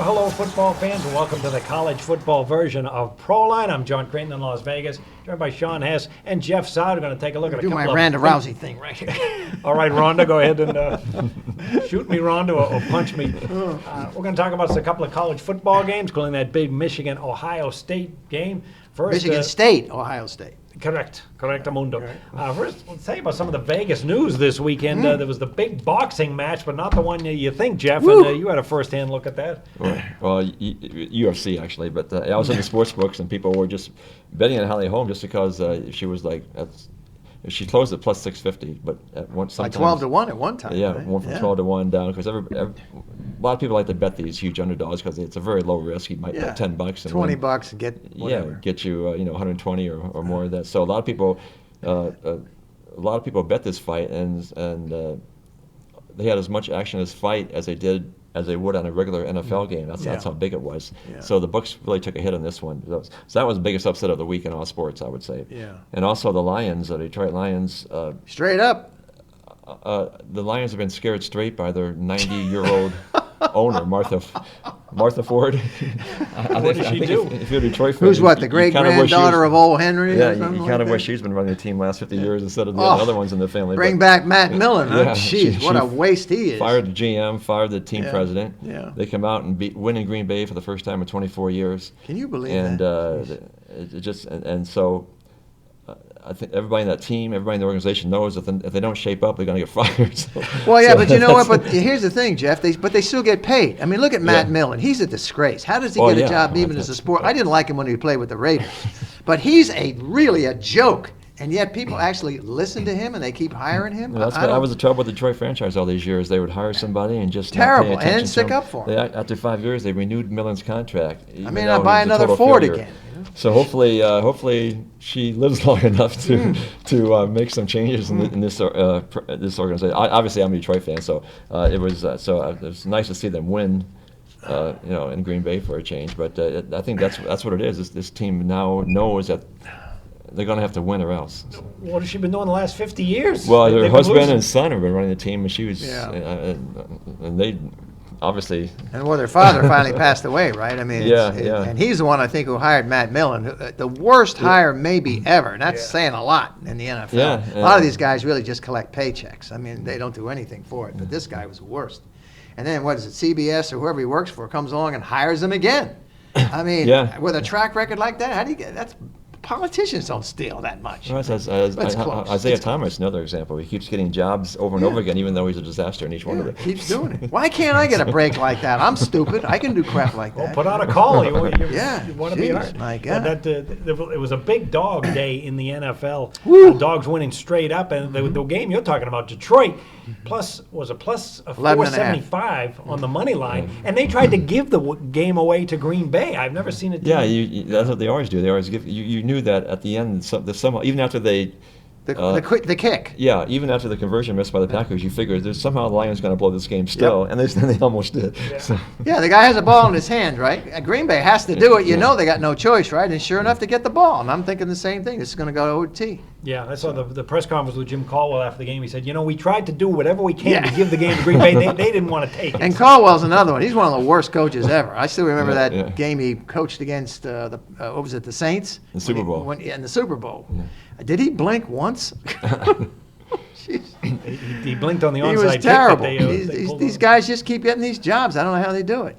hello, football fans, and welcome to the college football version of Proline. I'm John Creighton in Las Vegas, joined by Sean Hess and Jeff Saad. We're going to take a look at a couple of... Do my Ronda Rousey thing right here. All right, Rhonda, go ahead and shoot me, Rhonda, or punch me. We're going to talk about a couple of college football games, including that big Michigan-Ohio State game. First, Michigan State, Ohio State. Correct, Amundo. First, let's tell you about some of the Vegas news this weekend. There was the big boxing match, but not the one you think, Jeff. Woo. And you had a first-hand look at that. Well, UFC actually, but I was in the sports books and people were just betting on Holly Holm just because she was like, she closed at plus 650, but at one Like 12 to 1 at one time. Yeah, right? went from 12 to 1 down because a lot of people like to bet these huge underdogs because it's a very low risk. You might bet $10 and $20 and get whatever. Yeah, get you 120 or more of that. So a lot of people bet this fight and they had as much action as fight as they would on a regular NFL game. That's how big it was. Yeah. So the books really took a hit on this one. So that was the biggest upset of the week in all sports, I would say. Yeah. And also the Lions, the Detroit Lions. Straight up. The Lions have been scared straight by their 90-year-old owner, Martha Ford. What did she do? If you're a Detroit fan, Who's the great-granddaughter of old Henry? Yeah, or you something kind of like wish that? she's been running the team the last 50 years instead of the other ones in the family. Bring back Matt Millen, huh? Yeah, Jeez, what a waste he is. Fired the GM, fired the team president. Yeah. They come out and win in Green Bay for the first time in 24 years. Can you believe and, that? So I think everybody in that team, everybody in the organization knows that if they don't shape up, they're going to get fired. Well, yeah, but you know what? But here's the thing, Jeff. They still get paid. I mean, look at Matt Millen. He's a disgrace. How does he get a job even as a sport? I didn't like him when he played with the Raiders. But he's really a joke. And yet people actually listen to him and they keep hiring him. Well, that was the trouble with the Detroit franchise all these years. They would hire somebody and just terrible not pay attention and stick to him. up for him. After 5 years, they renewed Millen's contract. I mean, I'll buy another Ford again. You know? So hopefully she lives long enough to make some changes in this organization. Obviously, I'm a Detroit fan, so it was nice to see them win. In Green Bay for a change, but I think that's what it is. This team now knows that they're going to have to win or else. What has she been doing the last 50 years? Well, her husband and son have been running the team, and she was, and they obviously. And their father finally passed away, right? I mean, and he's the one I think who hired Matt Millen, the worst hire maybe ever, and that's saying a lot in the NFL. Yeah, a lot of these guys really just collect paychecks. I mean, they don't do anything for it, but this guy was the worst. And then what is it, CBS or whoever he works for comes along and hires him again. I mean, with a track record like that, how do you get that's? Politicians don't steal that much. Well, Isaiah Thomas, another example. He keeps getting jobs over and over again, even though he's a disaster in each one of them. Keeps doing it. Why can't I get a break like that? I'm stupid. I can do crap like that. Well, put out a call. You want to be hard. My God. It was a big dog day in the NFL. Dogs winning straight up, and the game you're talking about, Detroit, was a 475 on the money line, and they tried to give the game away to Green Bay. I've never seen it. That's what they always do. They always give you knew that at the end, even after they the kick. Yeah, even after the conversion missed by the Packers, you figured there's somehow the Lions going to blow this game still, and they almost did. Yeah. So. Yeah, the guy has a ball in his hand, right? Green Bay has to do it. You know they got no choice, right? And sure enough, to get the ball. And I'm thinking the same thing. This is going to go to OT. Yeah, I saw the press conference with Jim Caldwell after the game. He said, we tried to do whatever we can to give the game to Green Bay. They didn't want to take it. And Caldwell's another one. He's one of the worst coaches ever. I still remember that game he coached against, the Saints? The Super Bowl. In the Super Bowl. Yeah. Did he blink once? he blinked on the onside. He was terrible. These guys just keep getting these jobs. I don't know how they do it,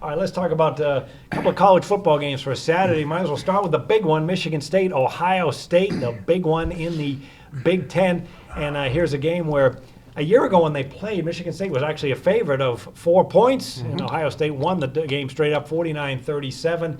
All right, let's talk about a couple of college football games for Saturday. Might as well start with the big one, Michigan State, Ohio State, the big one in the Big Ten. And here's a game where a year ago when they played, Michigan State was actually a favorite of 4 points, and Ohio State won the game straight up 49-37.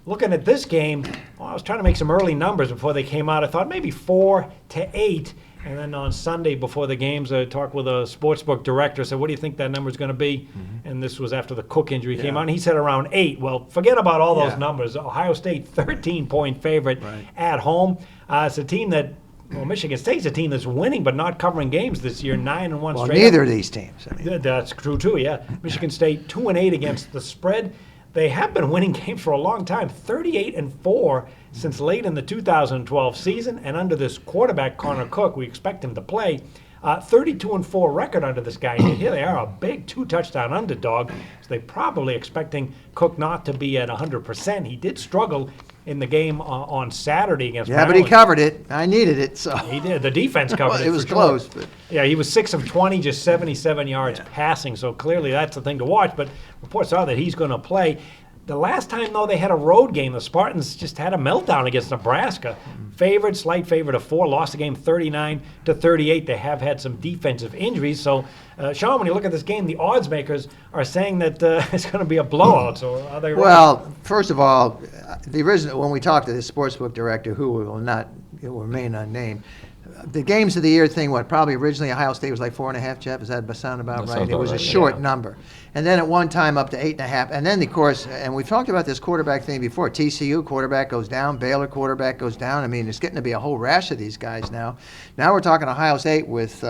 Looking at this game, I was trying to make some early numbers before they came out. I thought maybe 4-8. And then on Sunday before the games, I talked with a sportsbook director. Said, "What do you think that number's going to be?" And this was after the Cook injury came out. And he said around 8. Well, forget about all those numbers. Ohio State, 13-point favorite at home. It's a team that, Michigan State's a team that's winning but not covering games this year. 9-1 straight. Neither of these teams. That's true too. Yeah, Michigan State 2-8 against the spread. They have been winning games for a long time, 38-4 since late in the 2012 season. And under this quarterback, Connor Cook, we expect him to play. 32-4 record under this guy. And here they are, a big 2-touchdown underdog. So they're probably expecting Cook not to be at 100%. He did struggle in the game on Saturday against Yeah, but Maryland. he covered it. I needed it, so. He did. The defense covered Well, it. it was for sure. close, but. Yeah, he was 6 of 20, just 77 yards passing. So clearly that's the thing to watch. But reports are that he's going to play. The last time, though, they had a road game, the Spartans just had a meltdown against Nebraska. Favored, slight favorite of 4, lost the game 39-38. They have had some defensive injuries. So, Sean, when you look at this game, the odds makers are saying that it's going to be a blowout. So are they right? Well, first of all, the original, when we talked to the sportsbook director, who will remain unnamed, the games of the year thing, probably originally Ohio State was like 4.5, Jeff? Does that sound about That right? sounds It was about a right, short yeah. number. And then at one time up to 8.5. And then, of course, and we've talked about this quarterback thing before. TCU quarterback goes down. Baylor quarterback goes down. I mean, it's getting to be a whole rash of these guys now. Now we're talking Ohio State with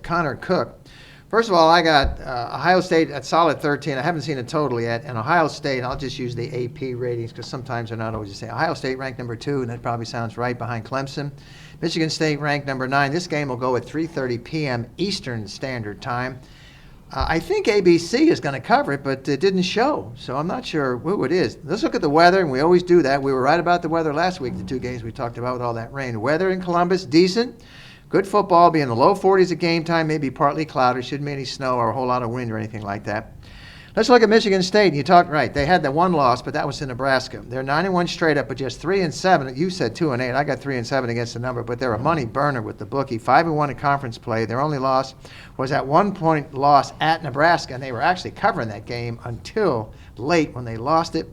Connor Cook. First of all, I got Ohio State at solid 13. I haven't seen a total yet. And Ohio State, I'll just use the AP ratings because sometimes they're not always the same. Ohio State ranked number 2, and that probably sounds right, behind Clemson. Michigan State ranked number 9. This game will go at 3:30 p.m. Eastern Standard Time. I think ABC is going to cover it, but it didn't show, so I'm not sure who it is. Let's look at the weather, and we always do that. We were right about the weather last week, the 2 games we talked about with all that rain. The weather in Columbus, decent. Good football, be in the low 40s at game time, maybe partly cloudy. Shouldn't be any snow or a whole lot of wind or anything like that. Let's look at Michigan State. You talked right. They had that one loss, but that was to Nebraska. They're 9-1 straight up, but just 3-7. You said 2-8. I got 3-7 against the number, but they're a money burner with the bookie. 5-1 in conference play. Their only loss was at 1-point loss at Nebraska, and they were actually covering that game until late when they lost it.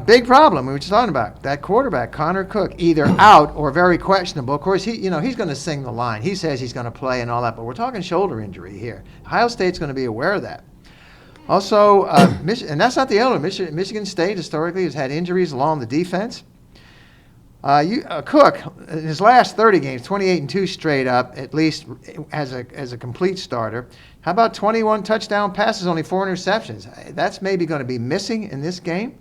Big problem we were just talking about. That quarterback, Connor Cook, either out or very questionable. Of course, he's going to sing the line. He says he's going to play and all that, but we're talking shoulder injury here. Ohio State's going to be aware of that. Also, and that's not the only. Michigan State historically has had injuries along the defense. Cook, in his last 30 games, 28-2 straight up, at least as a complete starter. How about 21 touchdown passes, only 4 interceptions? That's maybe going to be missing in this game.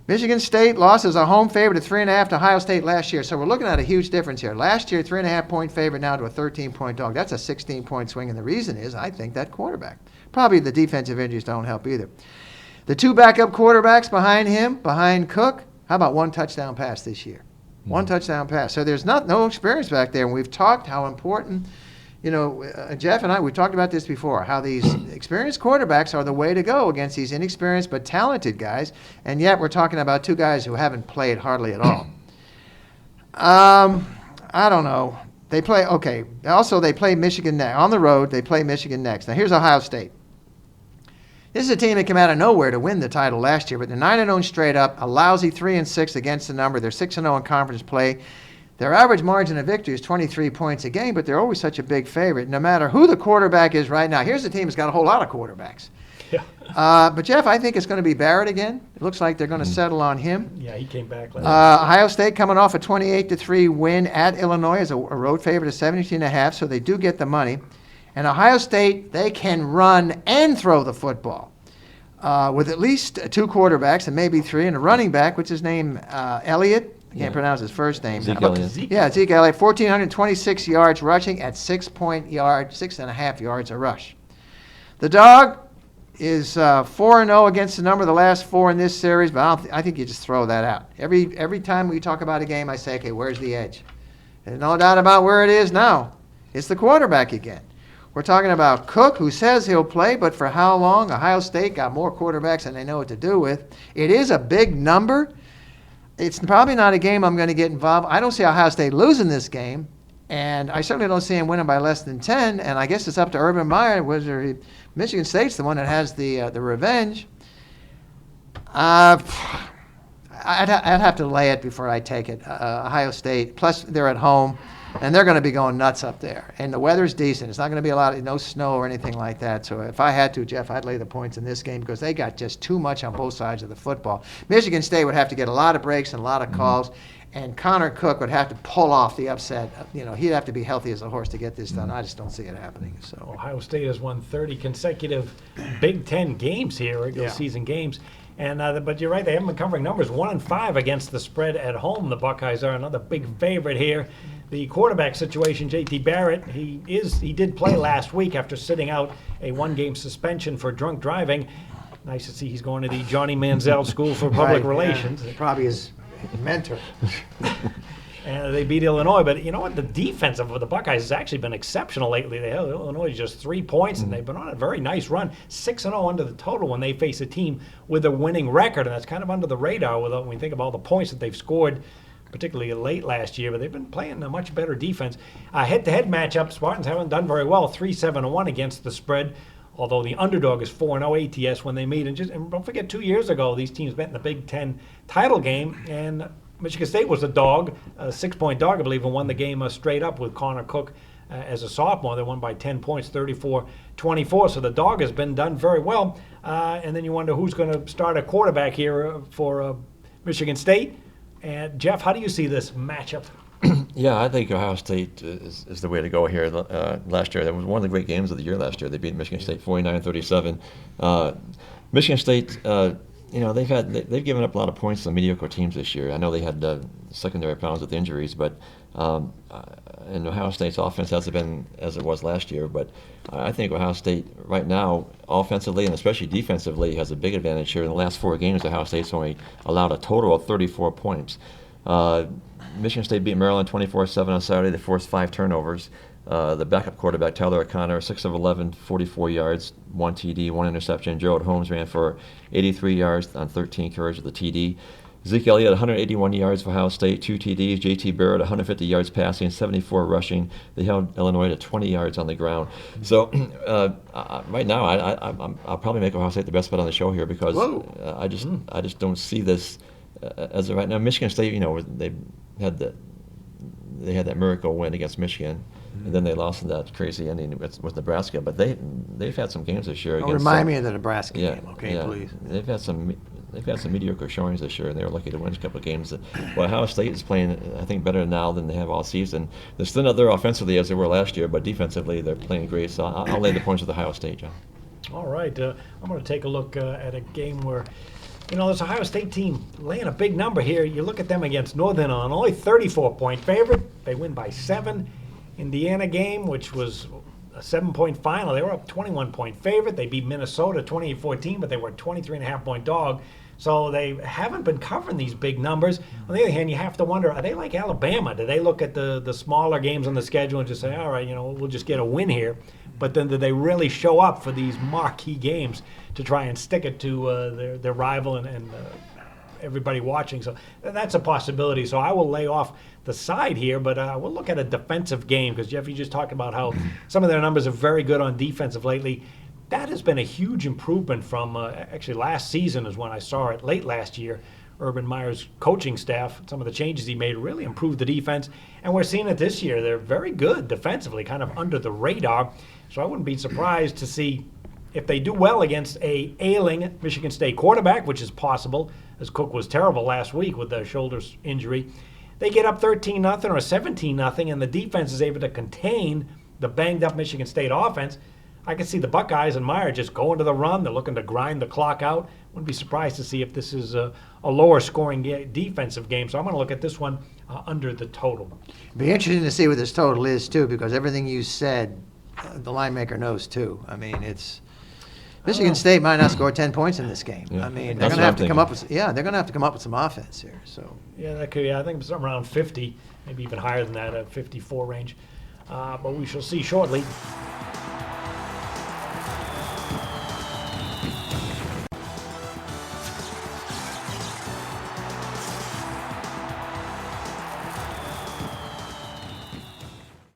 Michigan State lost as a home favorite at 3.5 to Ohio State last year. So we're looking at a huge difference here. Last year, 3.5-point favorite, now to a 13-point dog. That's a 16-point swing, and the reason is, I think, that quarterback. Probably the defensive injuries don't help either. The 2 backup quarterbacks behind him, behind Cook, how about 1 touchdown pass this year? 1 touchdown pass. So there's no experience back there, and we've talked how important, Jeff and I, we've talked about this before, how these experienced quarterbacks are the way to go against these inexperienced but talented guys, and yet we're talking about 2 guys who haven't played hardly at all. I don't know. They play, okay. Also, they play Michigan next. On the road, they play Michigan next. Now, here's Ohio State. This is a team that came out of nowhere to win the title last year, but they're 9-0 straight up, a lousy 3-6 against the number. They're 6-0 in conference play. Their average margin of victory is 23 points a game, but they're always such a big favorite, no matter who the quarterback is right now. Here's a team that's got a whole lot of quarterbacks. Yeah. But, Jeff, I think it's going to be Barrett again. It looks like they're going to settle on him. Yeah, he came back last Ohio State coming off a 28-3 win at Illinois as a road favorite of 17.5, so they do get the money. And Ohio State, they can run and throw the football with at least 2 quarterbacks and maybe 3, and a running back, which is named Elliott. I can't pronounce his first name. Zeke Elliott. Yeah, Zeke Elliott, 1,426 yards rushing at 6.5 yards a rush. The dog is 4-0 against the number of the last 4 in this series, but I think you just throw that out. Every time we talk about a game, I say, okay, where's the edge? There's no doubt about where it is now. It's the quarterback again. We're talking about Cook, who says he'll play, but for how long? Ohio State got more quarterbacks than they know what to do with. It is a big number. It's probably not a game I'm going to get involved. I don't see Ohio State losing this game, and I certainly don't see him winning by less than 10, and I guess it's up to Urban Meyer whether Michigan State's the one that has the revenge. I'd have to lay it before I take it. Ohio State, plus they're at home, and they're going to be going nuts up there. And the weather's decent. It's not going to be no snow or anything like that. So if I had to, Jeff, I'd lay the points in this game because they got just too much on both sides of the football. Michigan State would have to get a lot of breaks and a lot of calls, and Connor Cook would have to pull off the upset. He'd have to be healthy as a horse to get this done. I just don't see it happening. So Ohio State has won 30 consecutive Big Ten games here, regular season games. And but you're right, they haven't been covering numbers. 1-5 against the spread at home. The Buckeyes are another big favorite here. the quarterback situation, J.T. Barrett, he did play last week after sitting out a one-game suspension for drunk driving. Nice to see he's going to the Johnny Manziel School for Public Relations. Yeah. Probably his mentor. And they beat Illinois, but you know what? The defense of the Buckeyes has actually been exceptional lately. They held Illinois just 3 points, and they've been on a very nice run, 6-0 under the total when they face a team with a winning record, and that's kind of under the radar when we think of all the points that they've scored, particularly late last year. But they've been playing a much better defense. Head-to-head matchup, Spartans haven't done very well, 3-7-1 against the spread. Although the underdog is 4-0 ATS when they meet, and don't forget 2 years ago these teams met in the Big Ten title game, and Michigan State was a dog, a 6-point dog, I believe, and won the game straight up with Connor Cook as a sophomore. They won by 10 points, 34-24. So the dog has been done very well. And then you wonder who's going to start a quarterback here for Michigan State. And Jeff, how do you see this matchup? Yeah, I think Ohio State is the way to go here. Last year, that was one of the great games of the year last year. They beat Michigan State 49-37. Michigan State, they've given up a lot of points to mediocre teams this year. I know they had secondary problems with injuries, but and Ohio State's offense hasn't been as it was last year. But I think Ohio State right now, offensively and especially defensively, has a big advantage here. In the last 4 games, Ohio State's only allowed a total of 34 points. Michigan State beat Maryland 24-7 on Saturday. They forced 5 turnovers. The backup quarterback, Tyler O'Connor, 6 of 11, 44 yards, 1 TD, 1 interception. Gerald Holmes ran for 83 yards on 13 carries with a TD. Zeke Elliott, 181 yards for Ohio State, 2 TDs. J.T. Barrett, 150 yards passing, 74 rushing. They held Illinois to 20 yards on the ground. So right now, I'll probably make Ohio State the best bet on the show here because I just don't see this as of right now. Michigan State, they had that miracle win against Michigan. And then they lost in that crazy ending with Nebraska. But they've had some games this year. Remind me of the Nebraska game, okay, please. They've had some mediocre showings this year, and they were lucky to win a couple of games. Well, Ohio State is playing, I think, better now than they have all season. They're still not there offensively as they were last year, but defensively they're playing great. So I'll lay the points with Ohio State, John. All right, I'm going to take a look at a game where. This Ohio State team laying a big number here. You look at them against Northern Illinois, 34-point favorite. They win by 7. Indiana game, which was a 7-point final, they were up 21-point favorite. They beat Minnesota 28-14, but they were a 23.5-point dog. So they haven't been covering these big numbers. On the other hand, you have to wonder, are they like Alabama? Do they look at the smaller games on the schedule and just say, all right, we'll just get a win here? But then do they really show up for these marquee games to try and stick it to their rival and everybody watching? So that's a possibility. So I will lay off the side here, but we'll look at a defensive game because, Jeff, you just talked about how some of their numbers are very good on defensive lately. That has been a huge improvement from actually last season is when I saw it late last year. Urban Meyer's coaching staff, some of the changes he made really improved the defense, and we're seeing it this year. They're very good defensively, kind of under the radar, so I wouldn't be surprised to see if they do well against a ailing Michigan State quarterback, which is possible, as Cook was terrible last week with the shoulder injury. They get up 13-0 or 17-0, and the defense is able to contain the banged-up Michigan State offense. I can see the Buckeyes and Meyer just going to the run. They're looking to grind the clock out. Wouldn't be surprised to see if this is a lower-scoring defensive game. So I'm going to look at this one under the total. Be interesting to see what this total is, too, because everything you said, the line maker knows, too. I mean, it's Michigan State might not score 10 points in this game. Yeah. I mean, they're going to have to come up with they're going to have to come up with some offense here. So yeah, that could be. I think it's something around 50, maybe even higher than that, a 54 range. But we shall see shortly.